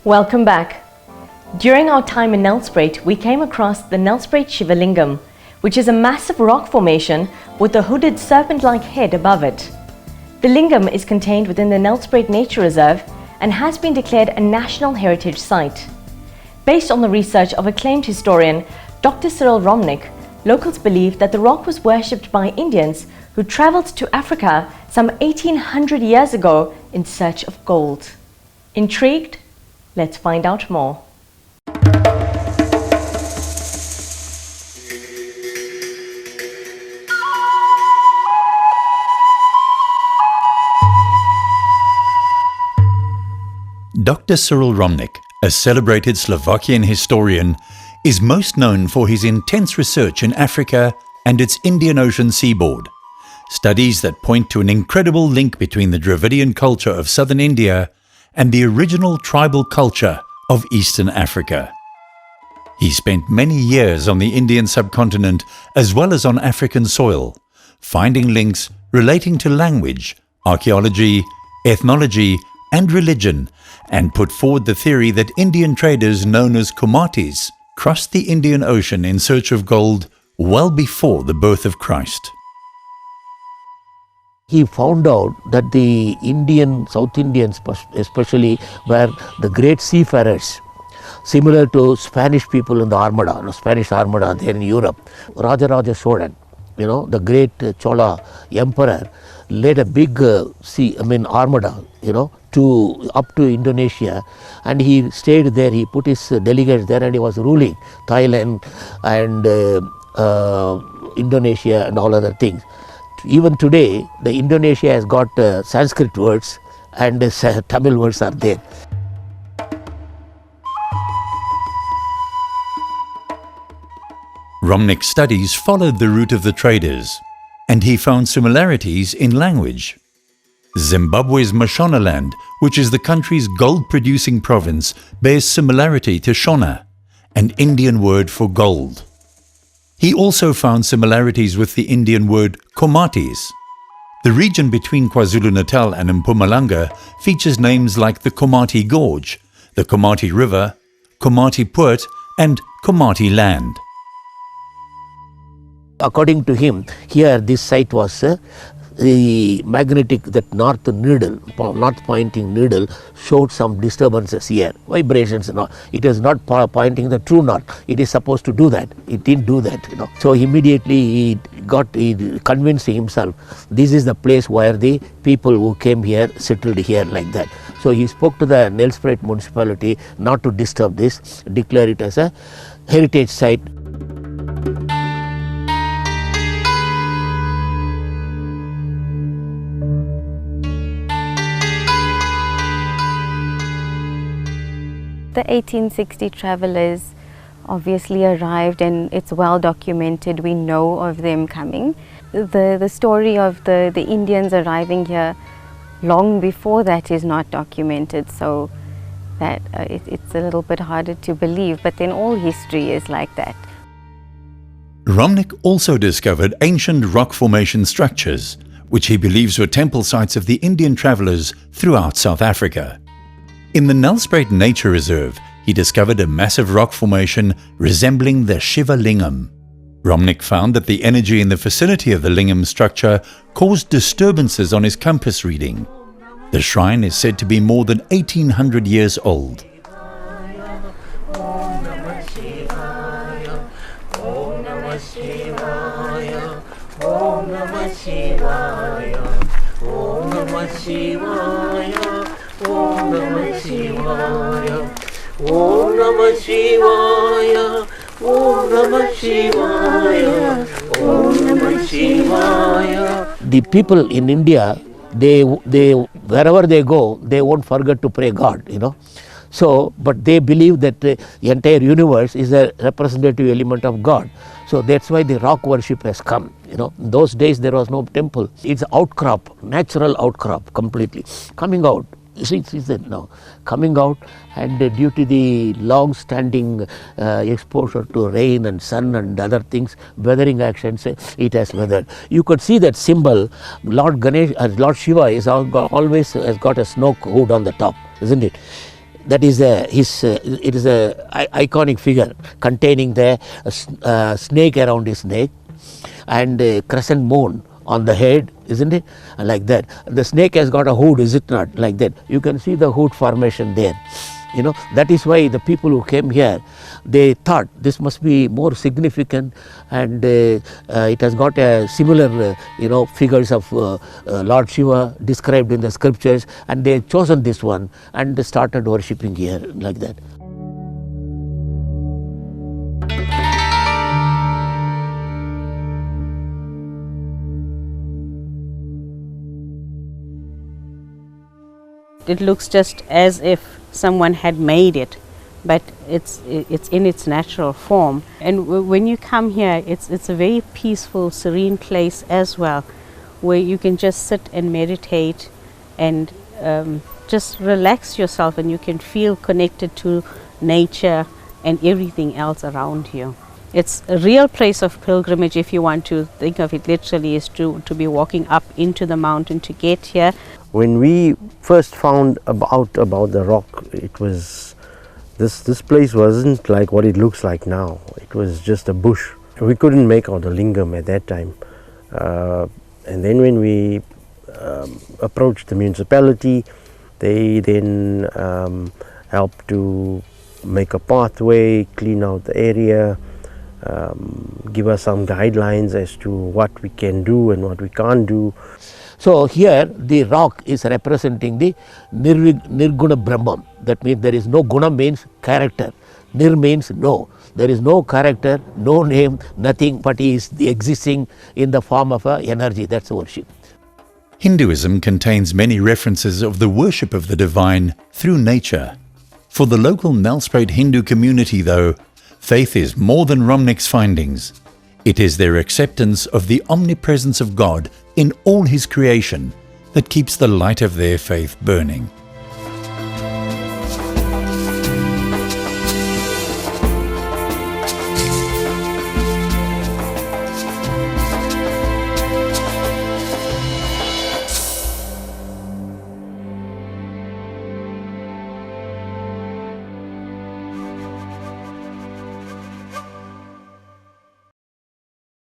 Welcome back. During our time in Nelspruit, we came across the Nelspruit Shiv lingum, which is a massive rock formation with a hooded serpent-like head above it. The lingam is contained within the Nelspruit Nature Reserve and has been declared a National Heritage Site. Based on the research of acclaimed historian Dr. Cyril Romnick, locals believe that the rock was worshipped by Indians who travelled to Africa some 1800 years ago in search of gold. Intrigued? Let's find out more. Dr. Cyril Romnick, a celebrated Slovakian historian, is most known for his intense research in Africa and its Indian Ocean seaboard, studies that point to an incredible link between the Dravidian culture of southern India and the original tribal culture of Eastern Africa. He spent many years on the Indian subcontinent as well as on African soil, finding links relating to language, archaeology, ethnology, and religion, and put forward the theory that Indian traders known as Kumatis crossed the Indian Ocean in search of gold well before the birth of Christ. He found out that the South Indians especially, were the great seafarers, similar to Spanish people in the Armada, Spanish Armada there in Europe. Rajaraja Cholan, the great Chola emperor, led a big armada, up to Indonesia, and he stayed there. He put his delegates there, and he was ruling Thailand and Indonesia and all other things. Even today, the Indonesia has got Sanskrit words and Tamil words are there. Romnick's studies followed the route of the traders, and he found similarities in language. Zimbabwe's Mashonaland, which is the country's gold-producing province, bears similarity to Shona, an Indian word for gold. He also found similarities with the Indian word Komatis. The region between KwaZulu-Natal and Mpumalanga features names like the Komati Gorge, the Komati River, Komati Poort, and Komati Land. According to him, here this site was the magnetic, that north pointing needle showed some disturbances here, vibrations. It is not pointing the true north. It is supposed to do that. It didn't do that. So immediately he convinced himself this is the place where the people who came here settled here like that. So he spoke to the Nelspruit municipality not to disturb this, declare it as a heritage site. The 1860 travelers obviously arrived, and it's well documented. We know of them coming. The story of the Indians arriving here long before that is not documented, so that it's a little bit harder to believe, but then all history is like that. Romnick also discovered ancient rock formation structures, which he believes were temple sites of the Indian travelers throughout South Africa. In the Nelspruit Nature Reserve, he discovered a massive rock formation resembling the Shiva lingam. Romnick found that the energy in the vicinity of the lingam structure caused disturbances on his compass reading. The shrine is said to be more than 1800 years old. Om Namah Shivaya, Om Namah Shivaya, Om Namah Shivaya. The people in India, they wherever they go, they won't forget to pray God, So, but they believe that the entire universe is a representative element of God. So that's why the rock worship has come. In those days there was no temple. It's outcrop, natural outcrop completely, coming out You see that now coming out, and due to the long standing exposure to rain and sun and other things, weathering actions, it has weathered. You could see that symbol. Lord Ganesh, Lord Shiva is always has got a snow hood on the top, isn't it? That is it is a iconic figure containing the snake around his neck and a crescent moon on the head, isn't it? Like that. The snake has got a hood, is it not? Like that. You can see the hood formation there. You know, that is why the people who came here, they thought this must be more significant, and it has got a similar, figures of Lord Shiva described in the scriptures, and they chosen this one and they started worshipping here like that. It looks just as if someone had made it, but it's in its natural form. And when you come here, it's a very peaceful, serene place as well, where you can just sit and meditate and just relax yourself, and you can feel connected to nature and everything else around you. It's a real place of pilgrimage, if you want to think of it literally, is to be walking up into the mountain to get here. When we first found about the rock, it was this place wasn't like what it looks like now. It was just a bush. We couldn't make out the lingam at that time. And then when we approached the municipality, they then helped to make a pathway, clean out the area, give us some guidelines as to what we can do and what we can't do. So here the rock is representing the Nirguna Brahman. That means there is no guna, means character. Nir means no. There is no character, no name, nothing, but he is the existing in the form of a energy. That's worship. Hinduism contains many references of the worship of the divine through nature. For the local Nelspruit Hindu community, though, faith is more than Romnik's findings. It is their acceptance of the omnipresence of God in all His creation that keeps the light of their faith burning.